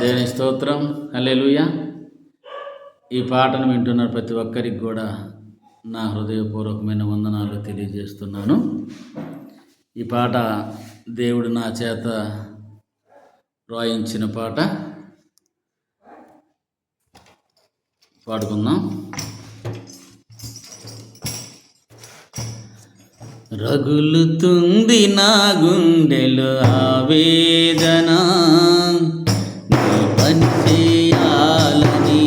దేవుని స్తోత్రం, హల్లెలూయా. ఈ పాటను వింటున్న ప్రతి ఒక్కరికి కూడా నా హృదయపూర్వకమైన వందనాలు తెలియజేస్తున్నాను. ఈ పాట దేవుడు నా చేత రాయించిన పాట. పాడుకుందాం. రగులుతుంది నా గుండెలో ఆవేదన, నీ పని చేయాలని.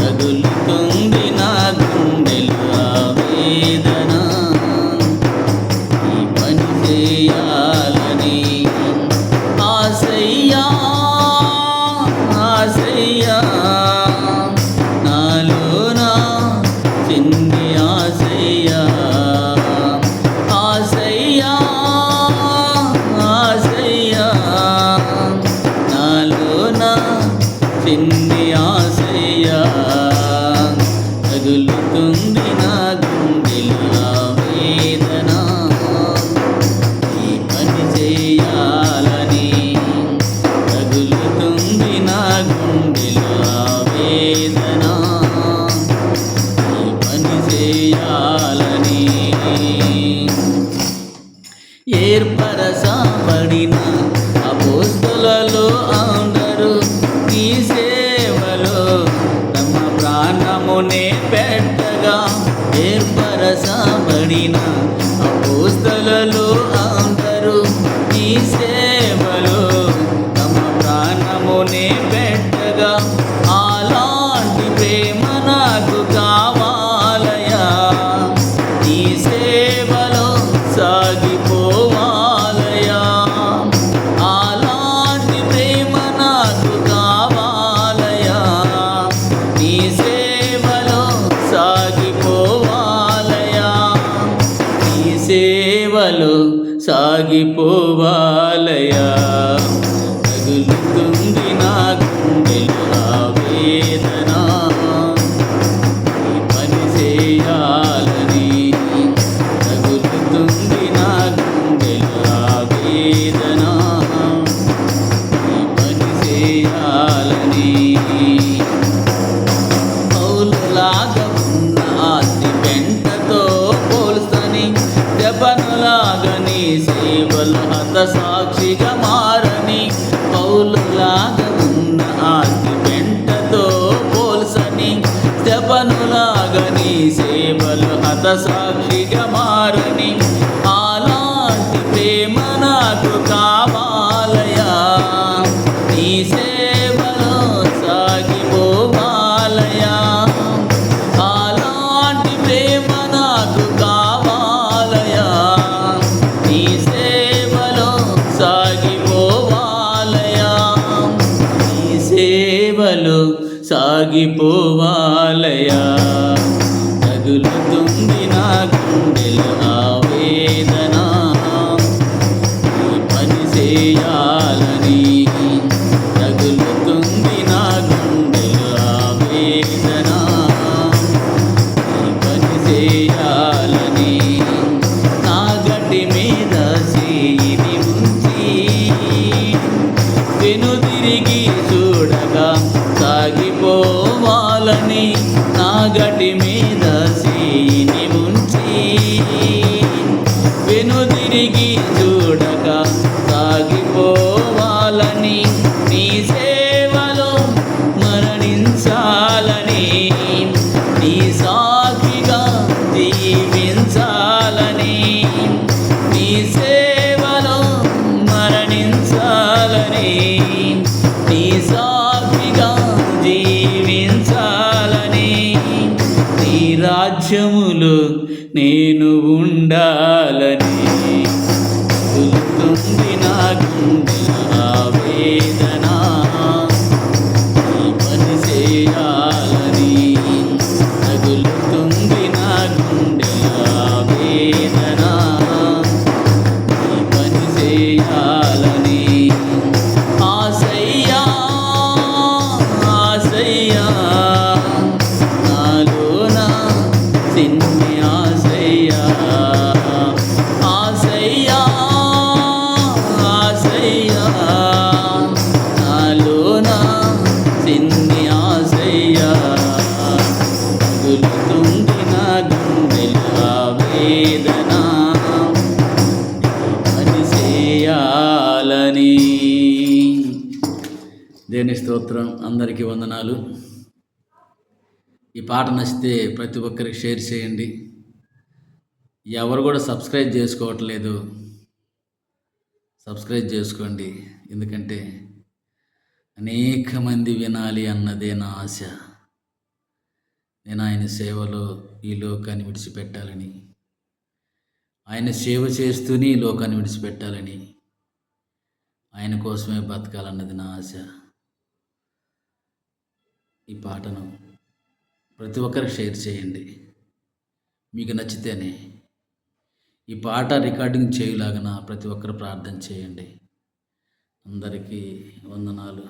రగులుతుంది నా గుండెలో ఆవేదన, నీ పని చేయాలని. ఆసయ్యా ఆసయ్యా నాలోనా చిన్ని ఆసయ్యా. చిన్ని ఆశయ్యా, తగులుతుంది నా గుండెలో ఆవేదన, ఈ పని చేయాలని. తగులుతుంది నా గుండెలో ఆవేదన, ఈ పని చేయాలని. ఏర్పరచబడిన అపోస్తలులలో అందరూ నీ సేవలో తమ ప్రాణమునే పెట్టగా. ఏర్పరచబడిన అపోస్తలులలో అందరూ నీ సేవలో తమ ప్రాణమునే పెట్టగా. అలాంటి ప్రేమ నాకు కావాలయా, నీ సేవలో సాగిపోవాలయా. అలాంటి ప్రేమ నాకు కావాలయా, నీ సేవలో సాగిపోవాలయా. నీ సేవలో సాగిపోవాలయా. తగులుతుంది నా గుండెలో ఆవేదన, ఈ పని చేయాలని. తగులుతుంది నా గుండెలో ఆవేదన, ఈ పని చేయాలని. పౌలులాగా ఉన్న ఆస్తి పెంటతో పోల్చని, దెబ్బనులాగా నీ సేవలు హతసాక్షిగా మారని. పౌలులాగా ఉన్న ఆస్తి పెంటతో పోల్చని, దెబ్బనులాగా నీ సేవలు హతసాక్షిగా మారని. అలాంటి ప్రేమ నాకు కావాలయా, నీ సేవలో సాగిపోవాలయా. అలాంటి ప్రేమ నాకు కావాలయా, నీ సేవలో సాగిపోవాలయా. నీ సేవలో సాగిపోవాలయా. తగులుతుంది నా గుండెలో ఆవేదన, ఈ పని చేయాలని. తగులుతుంది నా గుండెలో ఆవేదన, ఈ పని చేయాలని. నా గడ్డి మీద చేయిని ఉంచి వెనుదిరిగి చూడగా సాగిపోవాలని. నా గడ్డి మీద చేయిని ఉంచి వెనుదిరిగి చూడగా సాగిపోవాలని. నీ సేవలో మరణించాలని, నీ సాక్షిగా జీవించాలని. నీ సేవలో మరణించాలని, నీ సాక్షిగా జీవించాలని. నీ రాజ్యములో నేను ఉండాలని. తగులుతుంది నా గుండెలో ఆవేదన, ఈ పని చేయాలని. తగులుతుంది నా గుండెలో ఆవేదన, ఈ పని చేయాలని. ఆసయ్యా ఆసయ్యా నాలోనా చిన్ని ఆసయ్యా. దేని స్తోత్రం. అందరికీ వందనాలు. ఈ పాట నచ్చితే ప్రతి ఒక్కరికి షేర్ చేయండి. ఎవరు కూడా సబ్స్క్రైబ్ చేసుకోవట్లేదు, సబ్స్క్రైబ్ చేసుకోండి. ఎందుకంటే అనేక మంది వినాలి అన్నదే నా ఆశ. నేను ఆయన సేవలో ఈ లోకాన్ని విడిచిపెట్టాలని, ఆయన సేవ చేస్తూనే ఈ లోకాన్ని విడిచిపెట్టాలని, ఆయన కోసమే బతకాలన్నది నా ఆశ. ఈ పాటను ప్రతి ఒక్కరికి షేర్ చేయండి. మీకు నచ్చితేనే ఈ పాట రికార్డింగ్ చేయలాగన ప్రతి ఒక్కరు ప్రార్థన చేయండి. అందరికీ వందనాలు.